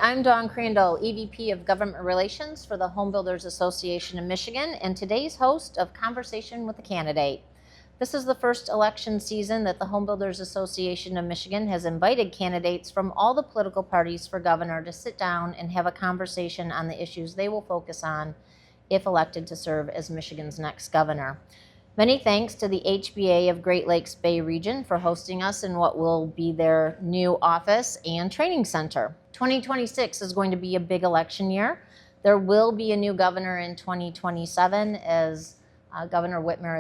I'm Dawn Crandall, EVP of Government Relations for the Home Builders Association of Michigan, and today's host of Conversation with a Candidate. This is the first election season that the Home Builders Association of Michigan has invited candidates from all the political parties for governor to sit down and have a conversation on the issues they will focus on if elected to serve as Michigan's next governor. Many thanks to the HBA of Great Lakes Bay Region for hosting us in what will be their new office and training center. 2026 is going to be a big election year. There will be a new governor in 2027 as Governor Whitmer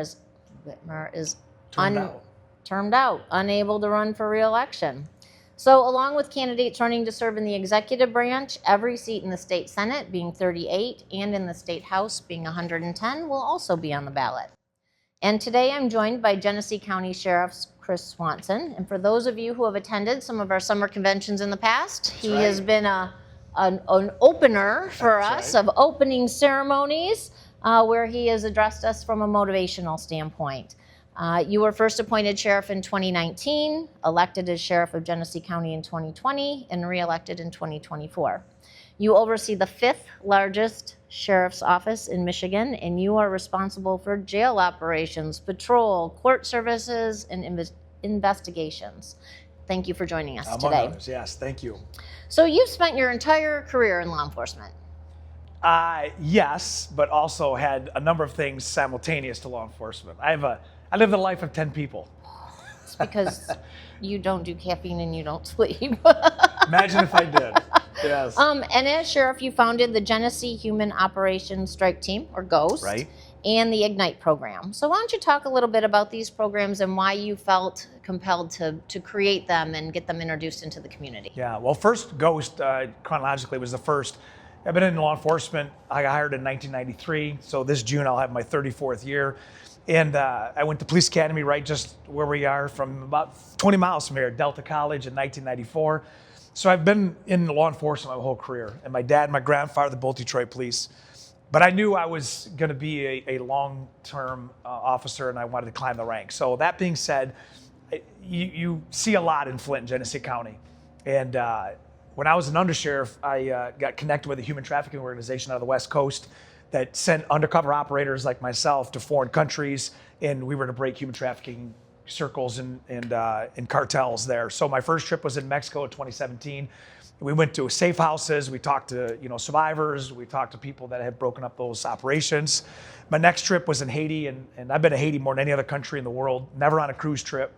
is termed out, unable to run for re-election. So along with candidates running to serve in the executive branch, every seat in the state Senate, being 38, and in the state House, being 110, will also be on the ballot. And today I'm joined by Genesee County Sheriff Chris Swanson. And for those of you who have attended some of our summer conventions in the past, he has been an opener for us of opening ceremonies where he has addressed us from a motivational standpoint. You were first appointed sheriff in 2019, elected as sheriff of Genesee County in 2020, and reelected in 2024. You oversee the 5th largest sheriff's office in Michigan, and you are responsible for jail operations, patrol, court services, and investigations. Thank you for joining us today. Others, yes, thank you. So you've spent your entire career in law enforcement. Yes, but also had a number of things simultaneous to law enforcement. I live the life of 10 people. It's because you don't do caffeine and you don't sleep. Imagine if I did. Yes. And as sheriff, you founded the Genesee Human Operations Strike Team, or GHOST, right, and the Ignite program. So why don't you talk a little bit about these programs and why you felt compelled to create them and get them introduced into the community? Yeah, well, first, GHOST, chronologically, was the first. I've been in law enforcement. I got hired in 1993, so this June I'll have my 34th year. And I went to police academy right just where we are, from about 20 miles from here, Delta College in 1994. So I've been in law enforcement my whole career. And my dad and my grandfather, the both Detroit police. But I knew I was going to be a long-term officer, and I wanted to climb the ranks. So that being said, you see a lot in Flint and Genesee County. And when I was an undersheriff, I got connected with a human trafficking organization out of the West Coast that sent undercover operators like myself to foreign countries, and we were to break human trafficking circles and cartels there. So my first trip was in Mexico in 2017. We went to safe houses. We talked to survivors. We talked to people that had broken up those operations. My next trip was in Haiti, and I've been to Haiti more than any other country in the world, never on a cruise trip.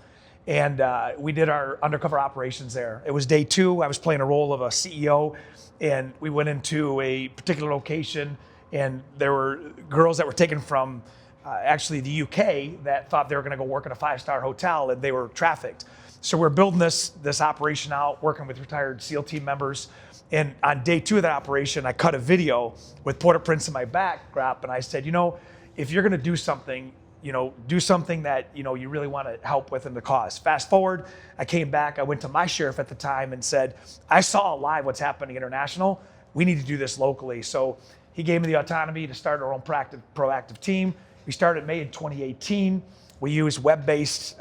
And we did our undercover operations there. It was day 2. I was playing a role of a CEO, and we went into a particular location, and there were girls that were taken from actually the UK that thought they were going to go work in a 5-star hotel, and they were trafficked. So we're building this operation out, working with retired SEAL team members. And on day 2 of that operation, I cut a video with Port-au-Prince in my backdrop, and I said, if you're going to do something, do something that you really want to help with in the cause. Fast forward, I came back. I went to my sheriff at the time and said, I saw live what's happening international. We need to do this locally. So he gave me the autonomy to start our own proactive team. We started May in 2018. We use web-based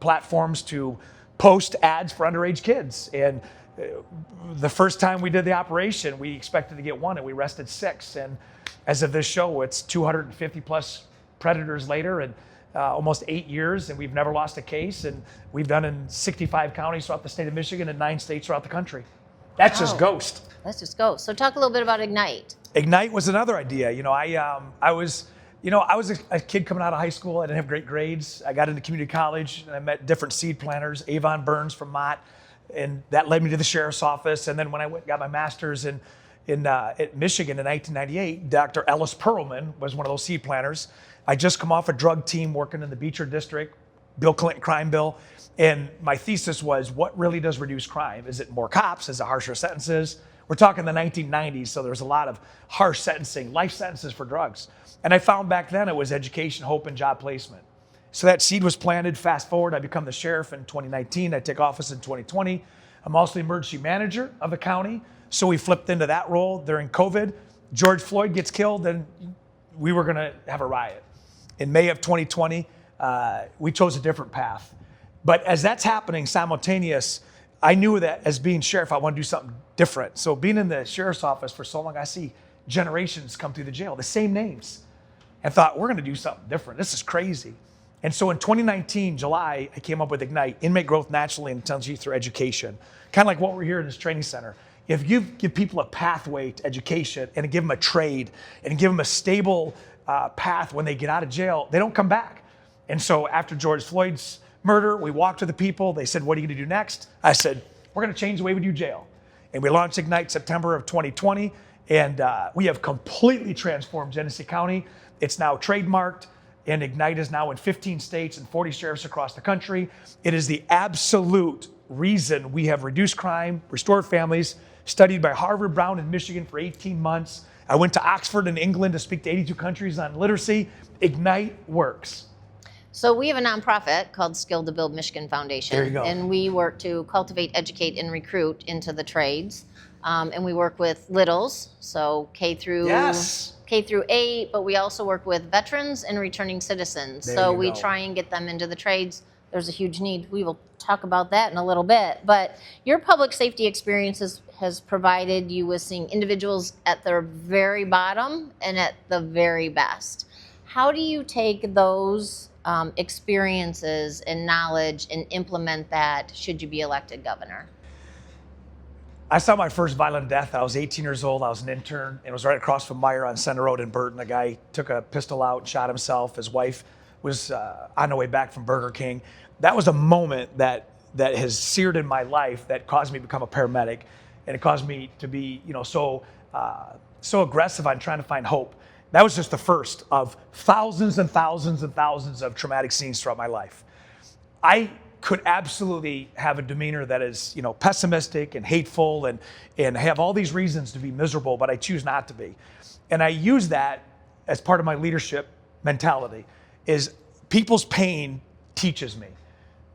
platforms to post ads for underage kids. And the first time we did the operation, we expected to get 1, and we arrested 6. And as of this show, it's 250 plus predators later, and almost 8 years, and we've never lost a case. And we've done in 65 counties throughout the state of Michigan and 9 states throughout the country. That's just GHOST. That's just GHOST. So talk a little bit about Ignite. Ignite was another idea. I was a kid coming out of high school. I didn't have great grades. I got into community college, and I met different seed planters, Avon Burns from Mott, and that led me to the sheriff's office. And then when I got my master's at Michigan in 1998, Dr. Ellis Perlman was one of those seed planters. I just come off a drug team working in the Beecher District, Bill Clinton crime bill. And my thesis was, what really does reduce crime? Is it more cops? Is it harsher sentences? We're talking the 1990s, so there was a lot of harsh sentencing, life sentences for drugs. And I found back then it was education, hope, and job placement. So that seed was planted. Fast forward, I become the sheriff in 2019. I take office in 2020. I'm also the emergency manager of the county. So we flipped into that role during COVID. George Floyd gets killed, and we were going to have a riot. In May of 2020, we chose a different path. But as that's happening simultaneous, I knew that as being sheriff, I want to do something different. So being in the sheriff's office for so long, I see generations come through the jail, the same names, and thought, we're going to do something different. This is crazy. And so in 2019, July, I came up with Ignite, inmate growth naturally and intentionally through education. Kind of like what we're here in this training center. If you give people a pathway to education and give them a trade and give them a stable path when they get out of jail, they don't come back. And so after George Floyd's murder, we walked to the people. They said, what are you going to do next? I said, we're going to change the way we do jail. And we launched Ignite September of 2020. And we have completely transformed Genesee County. It's now trademarked. And Ignite is now in 15 states and 40 sheriffs across the country. It is the absolute reason we have reduced crime, restored families, studied by Harvard, Brown, and Michigan for 18 months. I went to Oxford and England to speak to 82 countries on literacy. Ignite works. So we have a nonprofit called Skill to Build Michigan Foundation. There you go. And we work to cultivate, educate, and recruit into the trades. And we work with littles, so K through 8, but we also work with veterans and returning citizens. So we try and get them into the trades. There's a huge need. We will talk about that in a little bit. But your public safety experience has provided you with seeing individuals at their very bottom and at the very best. How do you take those experiences and knowledge and implement that should you be elected governor? I saw my first violent death. I was 18 years old. I was an intern. It was right across from Meyer on Center Road in Burton. A guy took a pistol out and shot himself. His wife was on the way back from Burger King. That was a moment that has seared in my life that caused me to become a paramedic. And it caused me to be, so aggressive on trying to find hope. That was just the first of thousands and thousands and thousands of traumatic scenes throughout my life. I could absolutely have a demeanor that is, pessimistic and hateful and have all these reasons to be miserable, but I choose not to be. And I use that as part of my leadership mentality, is people's pain teaches me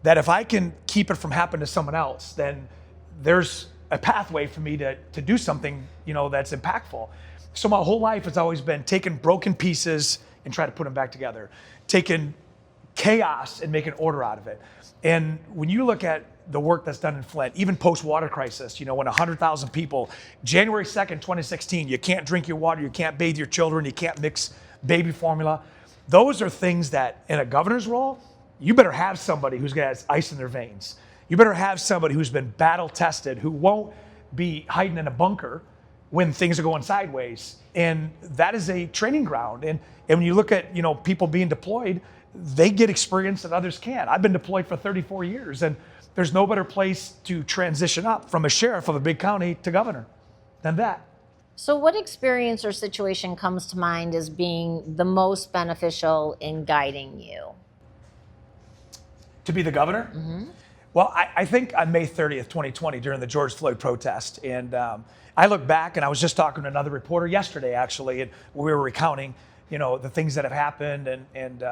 that if I can keep it from happening to someone else, then there's a pathway for me to do something, that's impactful. So my whole life has always been taking broken pieces and try to put them back together, taking chaos and making order out of it. And when you look at the work that's done in Flint, even post-water crisis, when 100,000 people, January 2nd, 2016, you can't drink your water, you can't bathe your children, you can't mix baby formula. Those are things that in a governor's role, you better have somebody who's got ice in their veins. You better have somebody who's been battle tested, who won't be hiding in a bunker when things are going sideways. And that is a training ground. And when you look at, people being deployed, they get experience that others can't. I've been deployed for 34 years, and there's no better place to transition up from a sheriff of a big county to governor than that. So what experience or situation comes to mind as being the most beneficial in guiding you? To be the governor? Mm-hmm. Well, I think on May 30th, 2020, during the George Floyd protest, and I look back, and I was just talking to another reporter yesterday, actually, and we were recounting, the things that have happened, and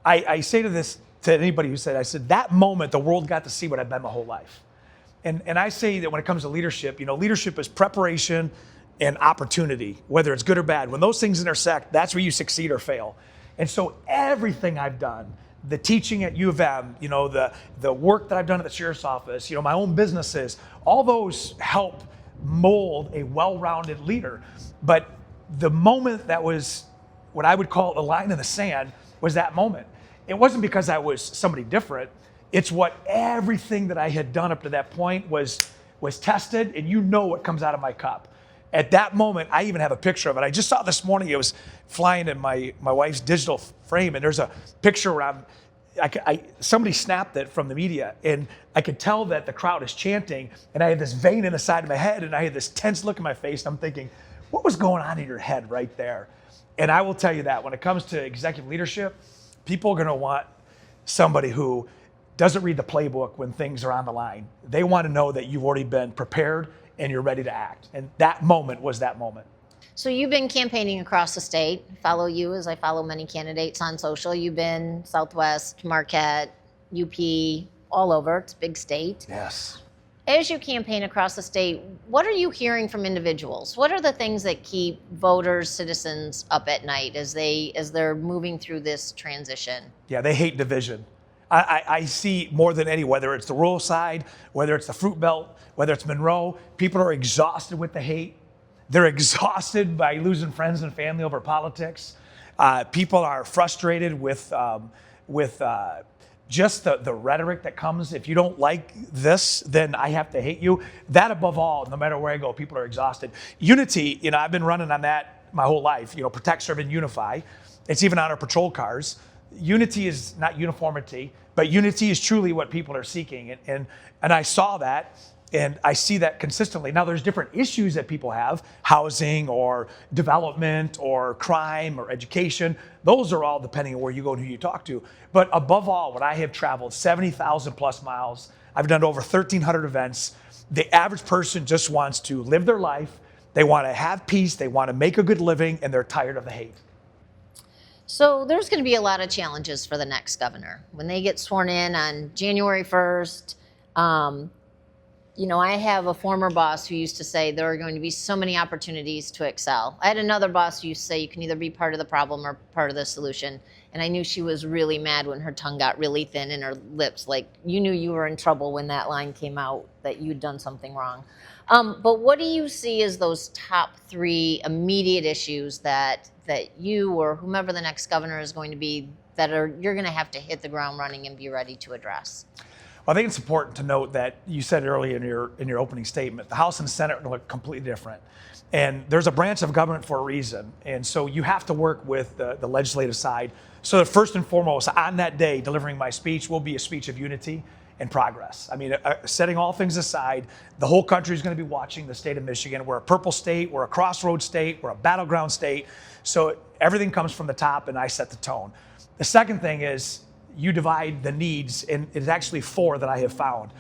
I say to anybody who said, I said, that moment, the world got to see what I've been my whole life. And I say that when it comes to leadership, leadership is preparation and opportunity, whether it's good or bad. When those things intersect, that's where you succeed or fail. And so everything I've done, the teaching at U of M, the work that I've done at the sheriff's office, my own businesses, all those help mold a well-rounded leader. But the moment that was what I would call the line in the sand was that moment. It wasn't because I was somebody different. It's what everything that I had done up to that point was tested, and what comes out of my cup. At that moment, I even have a picture of it. I just saw it this morning. It was flying in my wife's digital frame, and there's a picture where somebody snapped it from the media, and I could tell that the crowd is chanting, and I had this vein in the side of my head, and I had this tense look in my face, and I'm thinking, what was going on in your head right there? And I will tell you that when it comes to executive leadership, people are going to want somebody who doesn't read the playbook when things are on the line. They want to know that you've already been prepared and you're ready to act. And that moment was that moment. So you've been campaigning across the state. I follow you as I follow many candidates on social. You've been Southwest, Marquette, UP, all over. It's a big state. Yes. As you campaign across the state, what are you hearing from individuals? What are the things that keep voters, citizens up at night as they're moving through this transition? Yeah, they hate division. I see more than any, whether it's the rural side, whether it's the fruit belt, whether it's Monroe, people are exhausted with the hate. They're exhausted by losing friends and family over politics. People are frustrated with just the rhetoric that comes. If you don't like this, then I have to hate you. That above all, no matter where I go, people are exhausted. Unity, I've been running on that my whole life. Protect, serve, and unify. It's even on our patrol cars. Unity is not uniformity, but unity is truly what people are seeking. And I saw that. And I see that consistently. Now, there's different issues that people have, housing or development or crime or education. Those are all depending on where you go and who you talk to. But above all, when I have traveled 70,000 plus miles, I've done over 1,300 events, the average person just wants to live their life. They want to have peace. They want to make a good living, and they're tired of the hate. So there's going to be a lot of challenges for the next governor. When they get sworn in on January 1st, I have a former boss who used to say there are going to be so many opportunities to excel. I had another boss who used to say you can either be part of the problem or part of the solution. And I knew she was really mad when her tongue got really thin and her lips, like you knew you were in trouble when that line came out, that you'd done something wrong. But what do you see as those top 3 immediate issues that you or whomever the next governor is going to be you're going to have to hit the ground running and be ready to address? Well, I think it's important to note that you said earlier in your opening statement, the House and Senate look completely different. And there's a branch of government for a reason. And so you have to work with the legislative side. So that first and foremost, on that day, delivering my speech will be a speech of unity and progress. I mean, setting all things aside, the whole country is going to be watching the state of Michigan. We're a purple state, we're a crossroads state, we're a battleground state. So everything comes from the top, and I set the tone. The second thing is, you divide the needs, and it's actually 4 that I have found.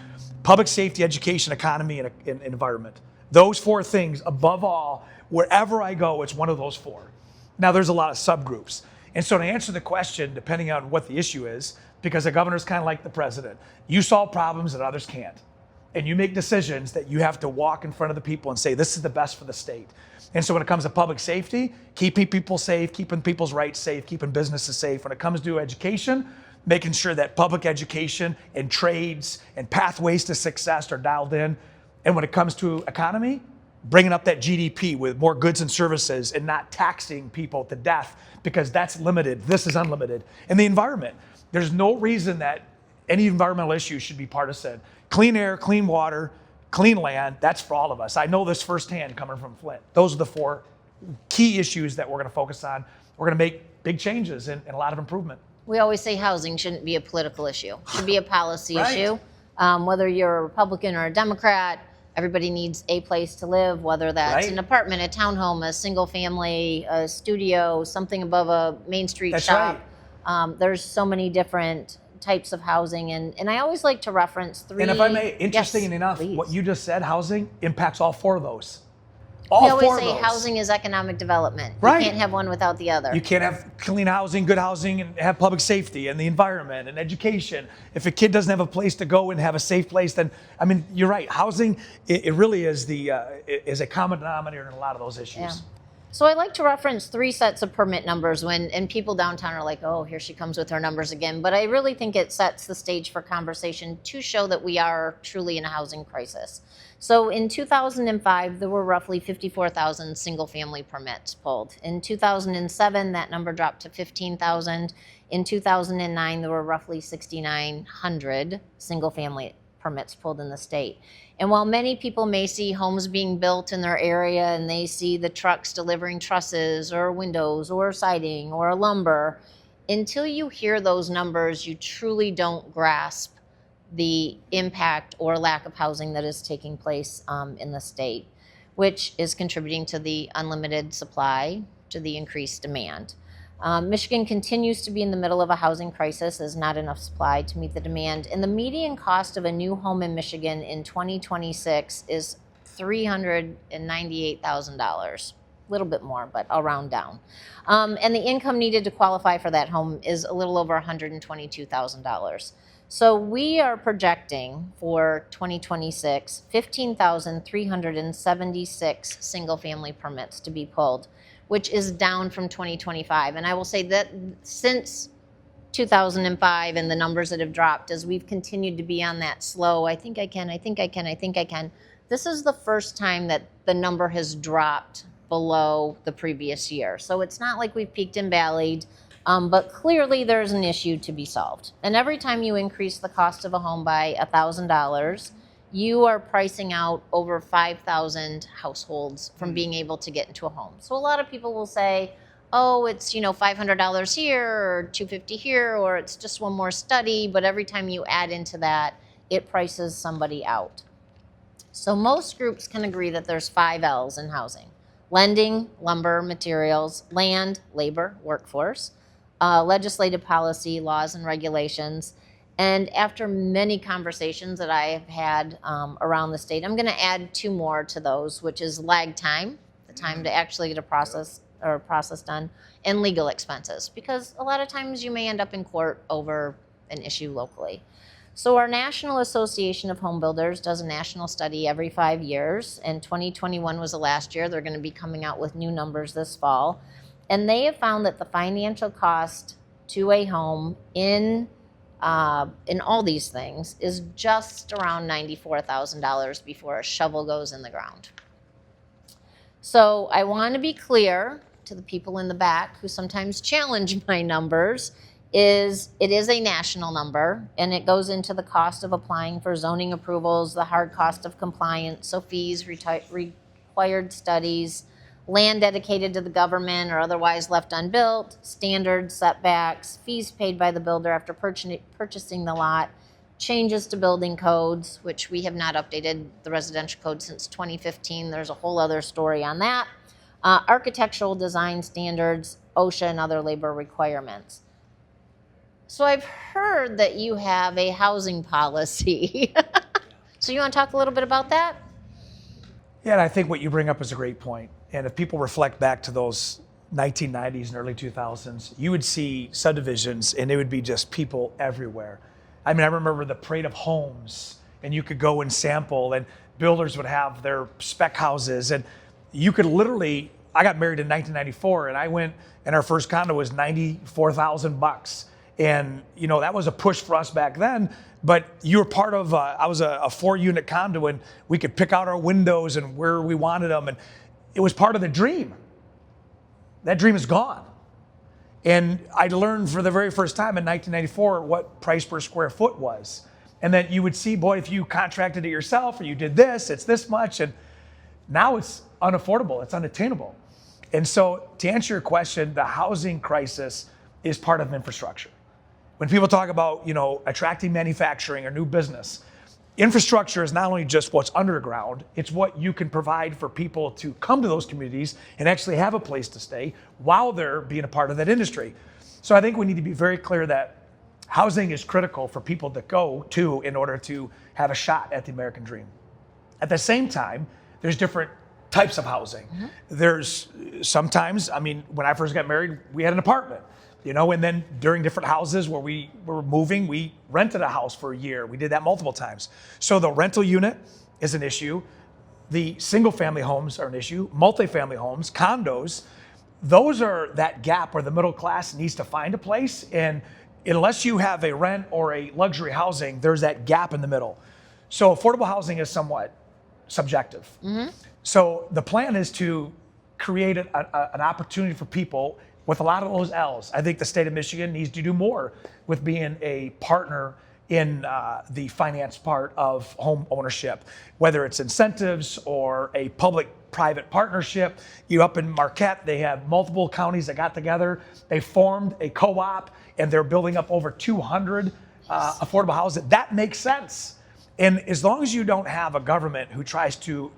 Public safety, education, economy, and environment. Those 4 things, above all, wherever I go, it's one of those 4. Now, there's a lot of subgroups. And so to answer the question, depending on what the issue is, because the governor's kind of like the president, you solve problems that others can't. And you make decisions that you have to walk in front of the people and say, this is the best for the state. And so when it comes to public safety, keeping people safe, keeping people's rights safe, keeping businesses safe. When it comes to education, making sure that public education and trades and pathways to success are dialed in. And when it comes to economy, bringing up that GDP with more goods and services and not taxing people to death, because that's limited. This is unlimited. And the environment, there's no reason that any environmental issue should be partisan. Clean air, clean water, clean land, that's for all of us. I know this firsthand coming from Flint. Those are the 4 key issues that we're going to focus on. We're going to make big changes and a lot of improvement. We always say housing shouldn't be a political issue. It should be a policy Right. issue. Whether you're a Republican or a Democrat, everybody needs a place to live, whether that's Right. an apartment, a townhome, a single family, a studio, something above a Main Street That's shop. There's so many different types of housing. And I always like to reference 3. And if I may, interesting Yes, enough, please. what you just said, housing, impacts all 4 of those. We All always 4 say of those. housing is economic development. Right. You can't have one without the other. You can't have clean housing, good housing, and have public safety and the environment and education. If a kid doesn't have a place to go and have a safe place, then, I mean, you're right. Housing, it really is is a common denominator in a lot of those issues. Yeah. So I like to reference 3 sets of permit numbers and people downtown are like, oh, here she comes with her numbers again. But I really think it sets the stage for conversation to show that we are truly in a housing crisis. So in 2005, there were roughly 54,000 single-family permits pulled. In 2007, that number dropped to 15,000. In 2009, there were roughly 6,900 single-family permits pulled in the state. And while many people may see homes being built in their area and they see the trucks delivering trusses or windows or siding or lumber, until you hear those numbers, you truly don't grasp the impact or lack of housing that is taking place in the state, which is contributing to the unlimited supply, to the increased demand. Michigan continues to be in the middle of a housing crisis. There's not enough supply to meet the demand. And the median cost of a new home in Michigan in 2026 is $398,000. A little bit more, but I'll round down. And the income needed to qualify for that home is a little over $122,000. So we are projecting for 2026, 15,376 single-family permits to be pulled, which is down from 2025. And I will say that since 2005 and the numbers that have dropped as we've continued to be on that slow, I think I can, I think I can, I think I can. This is the first time that the number has dropped below the previous year. So it's not like we've peaked and valleyed, but clearly there's an issue to be solved. And every time you increase the cost of a home by $1,000, you are pricing out over 5,000 households from being able to get into a home. So a lot of people will say, oh, it's, $500 here or $250 here, or it's just one more study. But every time you add into that, it prices somebody out. So most groups can agree that there's 5 L's in housing: lending, lumber, materials; land, labor, workforce; legislative policy, laws and regulations. And after many conversations that I have had around the state, I'm going to add 2 more to those, which is lag time, the time to actually get a process done, and legal expenses, because a lot of times you may end up in court over an issue locally. So our National Association of Home Builders does a national study every 5 years, and 2021 was the last year. They're going to be coming out with new numbers this fall. And they have found that the financial cost to a home in all these things is just around $94,000 before a shovel goes in the ground. So I want to be clear to the people in the back who sometimes challenge my numbers. It is a national number, and it goes into the cost of applying for zoning approvals, the hard cost of compliance, so fees, required studies, land dedicated to the government or otherwise left unbuilt, standards, setbacks, fees paid by the builder after purchasing the lot, changes to building codes, which we have not updated the residential code since 2015. There's a whole other story on that. Architectural design standards, OSHA, and other labor requirements. So I've heard that you have a housing policy. So you want to talk a little bit about that? Yeah, and I think what you bring up is a great point. And if people reflect back to those 1990s and early 2000s, you would see subdivisions and it would be just people everywhere. I mean, I remember the parade of homes, and you could go and sample, and builders would have their spec houses, and you could literally, I got married in 1994, and I went, and our first condo was $94,000. And, that was a push for us back then, but you were part of, I was a 4-unit condo, and we could pick out our windows and where we wanted them. And it was part of the dream. That dream is gone. And I learned for the very first time in 1994 what price per square foot was. And then you would see, boy, if you contracted it yourself or you did this, it's this much. And now it's unaffordable, it's unattainable. And so to answer your question, the housing crisis is part of infrastructure. When people talk about, attracting manufacturing or new business, infrastructure is not only just what's underground, it's what you can provide for people to come to those communities and actually have a place to stay while they're being a part of that industry. So I think we need to be very clear that housing is critical for people to go to in order to have a shot at the American dream. At the same time, there's different types of housing. Mm-hmm. There's sometimes, when I first got married, we had an apartment. And then during different houses where we were moving, we rented a house for a year. We did that multiple times. So the rental unit is an issue. The single family homes are an issue. Multifamily homes, condos, those are that gap where the middle class needs to find a place. And unless you have a rent or a luxury housing, there's that gap in the middle. So affordable housing is somewhat subjective. Mm-hmm. So the plan is to create an opportunity for people with a lot of those L's. I think the state of Michigan needs to do more with being a partner in the finance part of home ownership, whether it's incentives or a public-private partnership. Up in Marquette, they have multiple counties that got together. They formed a co-op, and they're building up over 200 affordable houses. That makes sense. And as long as you don't have a government who tries to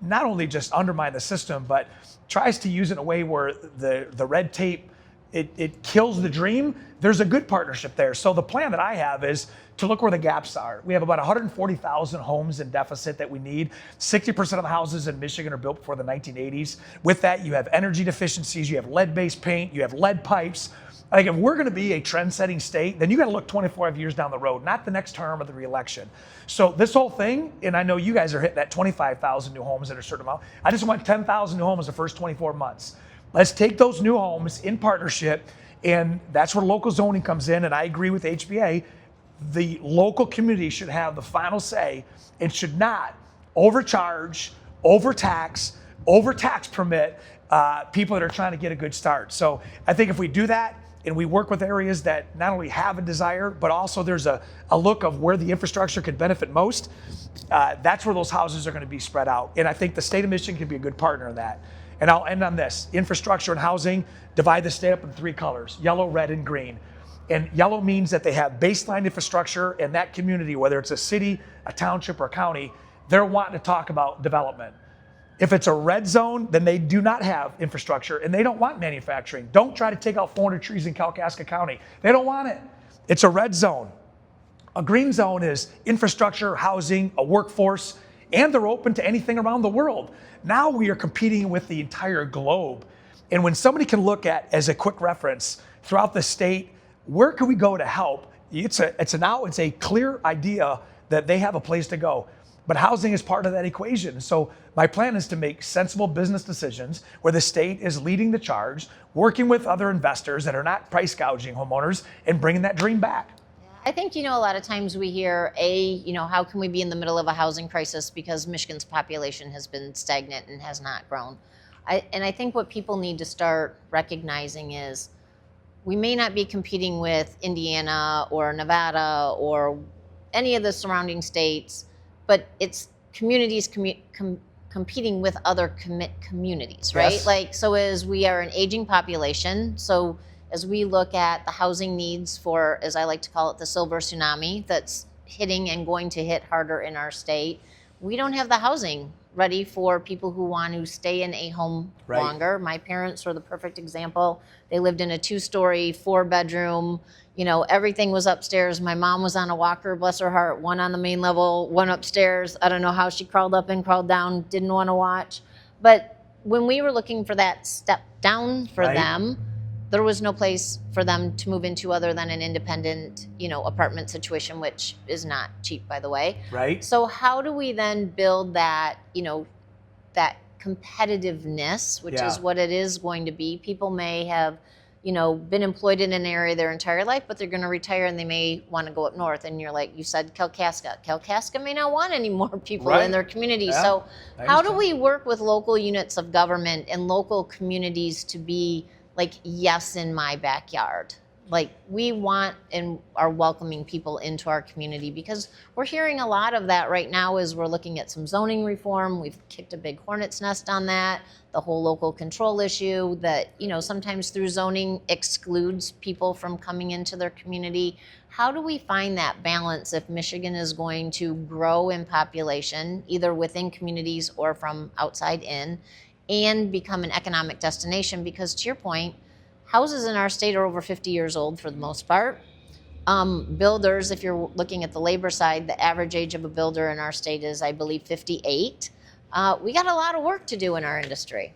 not only just undermine the system, but tries to use it in a way where the red tape, it kills the dream, there's a good partnership there. So the plan that I have is to look where the gaps are. We have about 140,000 homes in deficit that we need. 60% of the houses in Michigan are built before the 1980s. With that, you have energy deficiencies, you have lead-based paint, you have lead pipes. Like, if we're going to be a trend-setting state, then you got to look 25 years down the road, not the next term of the re-election. So this whole thing, and I know you guys are hitting that 25,000 new homes at a certain amount. I just want 10,000 new homes the first 24 months. Let's take those new homes in partnership And that's where local zoning comes in, and I agree with HBA. The local community should have the final say and should not overcharge, overtax permit people that are trying to get a good start. So I think if we do that and we work with areas that not only have a desire, but also there's a look of where the infrastructure could benefit most, that's where those houses are going to be spread out. And I think the state of Michigan can be a good partner in that. And I'll end on this. Infrastructure and housing, divide the state up in 3 colors, yellow, red, and green. And yellow means that they have baseline infrastructure in that community, whether it's a city, a township, or a county, they're wanting to talk about development. If it's a red zone, then they do not have infrastructure and they don't want manufacturing. Don't try to take out 400 trees in Kalkaska County. They don't want it. It's a red zone. A green zone is infrastructure, housing, a workforce, and they're open to anything around the world. Now we are competing with the entire globe. And when somebody can look at, as a quick reference, throughout the state, where can we go to help? It's a clear idea that they have a place to go. But housing is part of that equation. So my plan is to make sensible business decisions where the state is leading the charge, working with other investors that are not price gouging homeowners and bringing that dream back. I think, a lot of times we hear, how can we be in the middle of a housing crisis because Michigan's population has been stagnant and has not grown. I think what people need to start recognizing is we may not be competing with Indiana or Nevada or any of the surrounding states, but it's communities competing with other communities, right? Yes. So as we are an aging population, so as we look at the housing needs for, as I like to call it, the silver tsunami that's hitting and going to hit harder in our state, we don't have the housing ready for people who want to stay in a home longer. My parents were the perfect example. They lived in a 2-story, 4-bedroom, everything was upstairs. My mom was on a walker, bless her heart, one on the main level, one upstairs. I don't know how she crawled up and crawled down, didn't want to watch. But when we were looking for that step down for them, there was no place for them to move into other than an independent, apartment situation, which is not cheap, by the way. Right. So how do we then build that, that competitiveness, which is what it is going to be? People may have, been employed in an area their entire life, but they're going to retire and they may want to go up north. And you're like, you said Kalkaska. Kalkaska may not want any more people in their community. Yeah, so how do we work with local units of government and local communities to be like, yes, in my backyard? Like, we want and are welcoming people into our community, because we're hearing a lot of that right now as we're looking at some zoning reform. We've kicked a big hornet's nest on that. The whole local control issue that, sometimes through zoning excludes people from coming into their community. How do we find that balance if Michigan is going to grow in population, either within communities or from outside in, and become an economic destination? Because to your point, houses in our state are over 50 years old for the most part. Builders, if you're looking at the labor side, the average age of a builder in our state is, I believe, 58. We got a lot of work to do in our industry.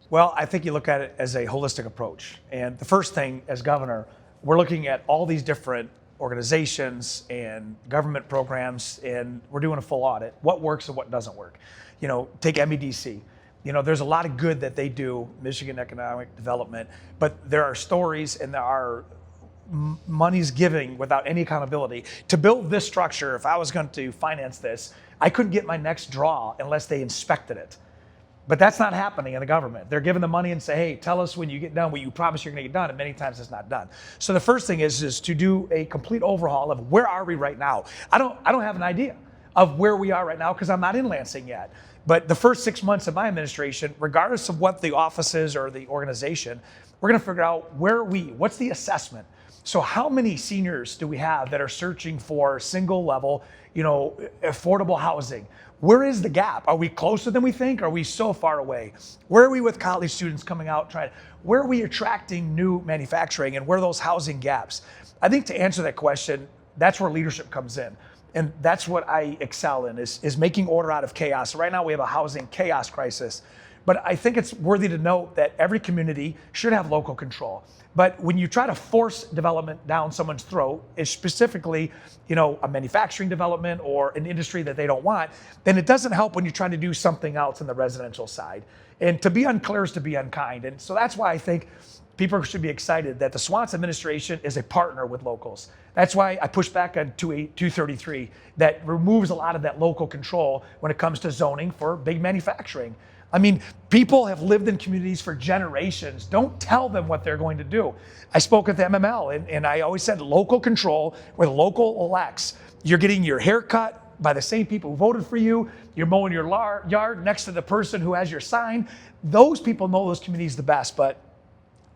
Well, I think you look at it as a holistic approach. And the first thing, as governor, we're looking at all these different organizations and government programs, and we're doing a full audit. What works and what doesn't work. Take MEDC. There's a lot of good that they do, Michigan Economic Development, but there are stories and there are monies giving without any accountability. To build this structure, if I was going to finance this, I couldn't get my next draw unless they inspected it. But that's not happening in the government. They're giving the money and say, hey, tell us when you get done what you promise you're going to get done, and many times it's not done. So the first thing is to do a complete overhaul of where are we right now. I don't have an idea of where we are right now because I'm not in Lansing yet. But the first 6 months of my administration, regardless of what the office is or the organization, we're going to figure out what's the assessment? So how many seniors do we have that are searching for single level, affordable housing? Where is the gap? Are we closer than we think? Are we so far away? Where are we with college students coming out where are we attracting new manufacturing, and where are those housing gaps? I think to answer that question, that's where leadership comes in. And that's what I excel in, is making order out of chaos. Right now we have a housing chaos crisis. But I think it's worthy to note that every community should have local control. But when you try to force development down someone's throat, is specifically, a manufacturing development or an industry that they don't want, then it doesn't help when you're trying to do something else on the residential side. And to be unclear is to be unkind. And so that's why I think people should be excited that the Swanson administration is a partner with locals. That's why I push back on 233 that removes a lot of that local control when it comes to zoning for big manufacturing. I mean, people have lived in communities for generations. Don't tell them what they're going to do. I spoke with MML and I always said local control where the local elects. You're getting your hair cut by the same people who voted for you. You're mowing your yard next to the person who has your sign. Those people know those communities the best, but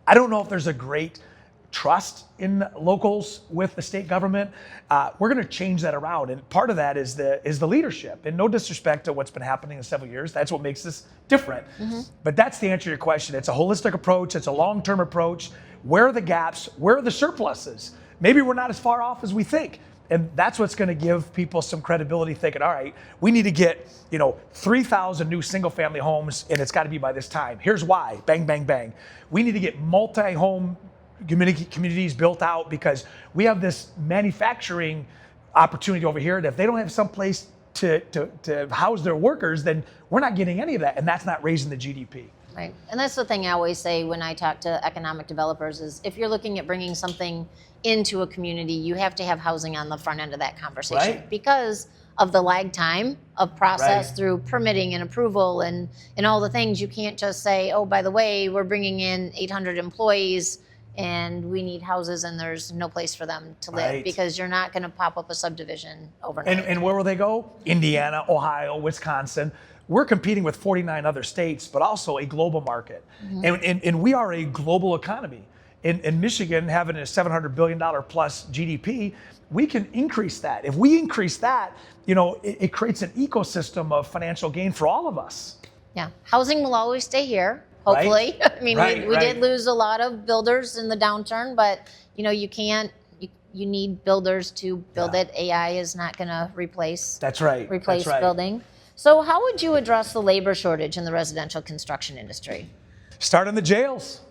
I don't know if there's a great trust in locals with the state government. We're going to change that around, and part of that is the leadership. And no disrespect to what's been happening in several years, that's what makes this different. But that's the answer to your question. It's a holistic approach. It's a long-term approach. Where are the gaps? Where are the surpluses? Maybe we're not as far off as we think. And that's what's going to give people some credibility, thinking, all right, we need to get 3,000 new single-family homes, and it's got to be by this time. Here's why. Bang, bang, bang. We need to get multi-home communities built out because we have this manufacturing opportunity over here that if they don't have some place to house their workers, then we're not getting any of that, and that's not raising the GDP. Right. And that's the thing I always say when I talk to economic developers is if you're looking at bringing something into a community, you have to have housing on the front end of that conversation because of the lag time of process through permitting and approval and all the things. You can't just say, oh, by the way, we're bringing in 800 employees and we need houses and there's no place for them to live because you're not going to pop up a subdivision overnight. And where will they go? Indiana, Ohio, Wisconsin. We're competing with 49 other states, but also a global market. And we are a global economy. In Michigan, having a $700 billion plus GDP, we can increase that. If we increase that, it creates an ecosystem of financial gain for all of us. Yeah, housing will always stay here, hopefully. I mean, we did lose a lot of builders in the downturn, but you can't. You need builders to build it. AI is not going to replace. Replace building. So how would you address the labor shortage in the residential construction industry? Start in the jails.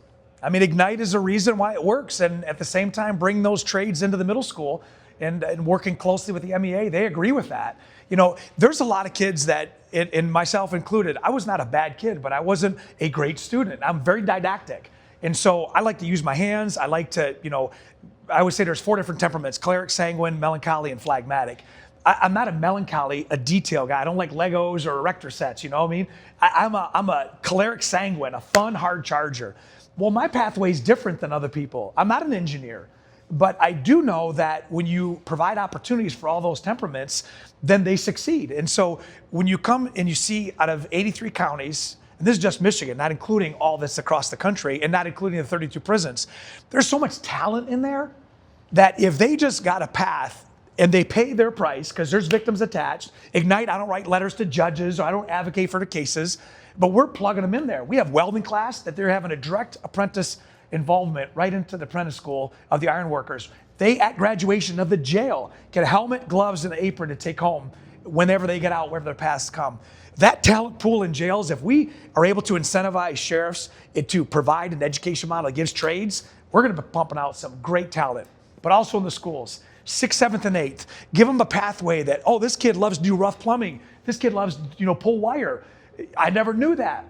I mean, Ignite is a reason why it works. And at the same time, bring those trades into the middle school and working closely with the MEA, they agree with that. There's a lot of kids that, and myself included, I was not a bad kid, but I wasn't a great student. I'm very didactic. And so I like to use my hands. I like to, I would say there's 4 different temperaments: choleric, sanguine, melancholy, and phlegmatic. I'm not a melancholy, a detail guy. I don't like Legos or erector sets, you know what I mean? I'm a choleric sanguine, a fun, hard charger. Well, my pathway is different than other people. I'm not an engineer, but I do know that when you provide opportunities for all those temperaments, then they succeed. And so when you come and you see out of 83 counties, and this is just Michigan, not including all this across the country and not including the 32 prisons, there's so much talent in there that if they just got a path and they pay their price, because there's victims attached. Ignite, I don't write letters to judges, or I don't advocate for the cases, but we're plugging them in there. We have welding class that they're having a direct apprentice involvement right into the apprentice school of the iron workers. They, at graduation of the jail, get a helmet, gloves, and an apron to take home whenever they get out, wherever their paths come. That talent pool in jails, if we are able to incentivize sheriffs to provide an education model that gives trades, we're going to be pumping out some great talent. But also in the schools. 6th, 7th, and 8th. Give them a pathway that, oh, this kid loves to do rough plumbing. This kid loves, pull wire. I never knew that.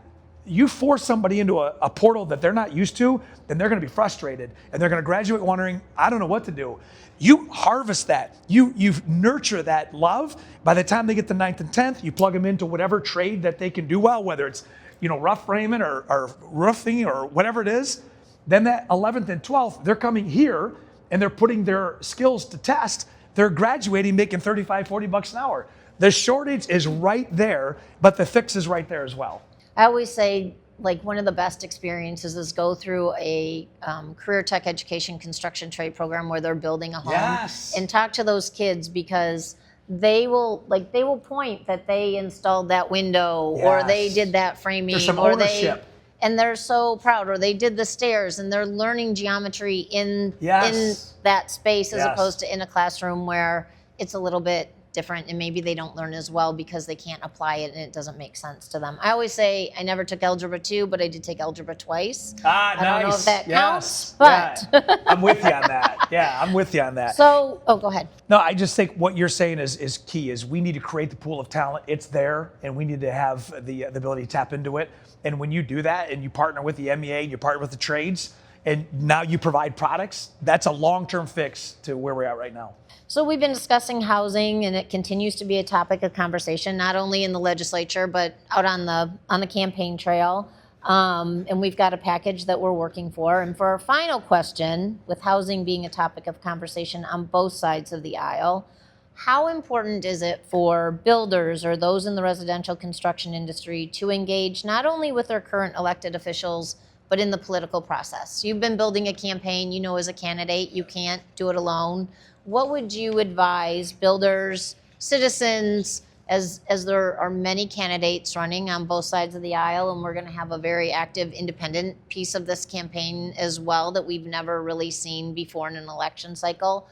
You force somebody into a portal that they're not used to, then they're going to be frustrated. And they're going to graduate wondering, I don't know what to do. You harvest that. You nurture that love. By the time they get to 9th and 10th, you plug them into whatever trade that they can do well, whether it's, rough framing or roofing or whatever it is. Then that 11th and 12th, they're coming here and they're putting their skills to test. They're graduating making $35, $40 an hour. The shortage is right there, but the fix is right there as well. I always say, one of the best experiences is go through a career tech education construction trade program where they're building a home and talk to those kids because they will point that they installed that window or they did that framing. There's some or ownership. And they're so proud, or they did the stairs, and they're learning geometry in that space as opposed to in a classroom where it's a little bit different, and maybe they don't learn as well because they can't apply it and it doesn't make sense to them. I always say I never took Algebra 2, but I did take Algebra twice. I don't know if that counts, yes. but. Yeah. I'm with you on that. Yeah, I'm with you on that. So, go ahead. No, I just think what you're saying is key, is we need to create the pool of talent. It's there, and we need to have the ability to tap into it. And when you do that and you partner with the MEA, you partner with the trades, and now you provide products, that's a long-term fix to where we're at right now. So we've been discussing housing, and it continues to be a topic of conversation, not only in the legislature, but out on the campaign trail. And we've got a package that we're working for. And for our final question, with housing being a topic of conversation on both sides of the aisle, how important is it for builders or those in the residential construction industry to engage not only with their current elected officials, but in the political process? You've been building a campaign, you know, as a candidate, you can't do it alone. What would you advise builders, citizens, as there are many candidates running on both sides of the aisle, and we're going to have a very active independent piece of this campaign as well that we've never really seen before in an election cycle?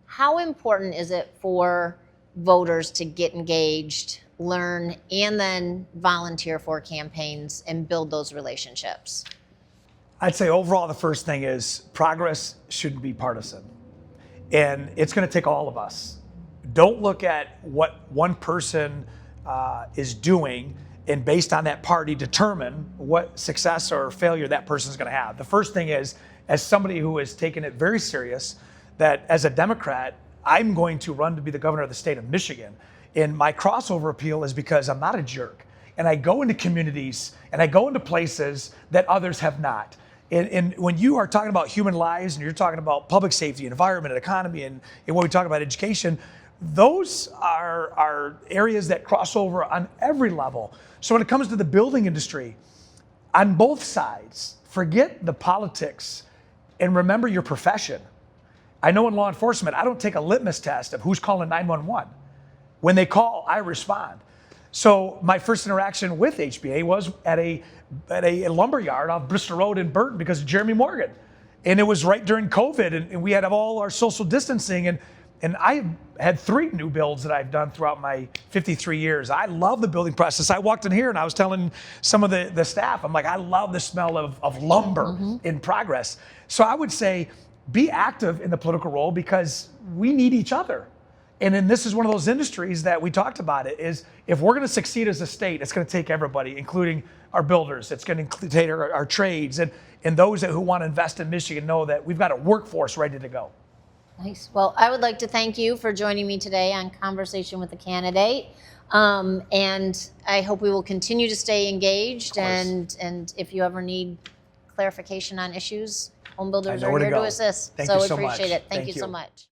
How important is it for voters to get engaged, learn, and then volunteer for campaigns and build those relationships? I'd say overall, the first thing is progress shouldn't be partisan. And it's going to take all of us. Don't look at what one person is doing and based on that party determine what success or failure that person is going to have. The first thing is, as somebody who has taken it very serious, that as a Democrat, I'm going to run to be the governor of the state of Michigan. And my crossover appeal is because I'm not a jerk. And I go into communities and I go into places that others have not. And when you are talking about human lives and you're talking about public safety, environment, and economy, and when we talk about education, those are areas that cross over on every level. So when it comes to the building industry, on both sides, forget the politics and remember your profession. I know in law enforcement, I don't take a litmus test of who's calling 911. When they call, I respond. So my first interaction with HBA was at a lumber yard off Bristol Road in Burton because of Jeremy Morgan. And it was right during COVID, and we had all our social distancing. And I had 3 new builds that I've done throughout my 53 years. I love the building process. I walked in here and I was telling some of the staff, I'm like, I love the smell of lumber in progress. So I would say be active in the political role because we need each other. And then this is one of those industries that we talked about it is if we're going to succeed as a state, it's going to take everybody, including our builders. It's going to take our trades and those who want to invest in Michigan know that we've got a workforce ready to go. Nice. Well, I would like to thank you for joining me today on Conversation with the Candidate. And I hope we will continue to stay engaged. And if you ever need clarification on issues, home builders are here to assist. Thank you so much. Appreciate it. Thank you you so much.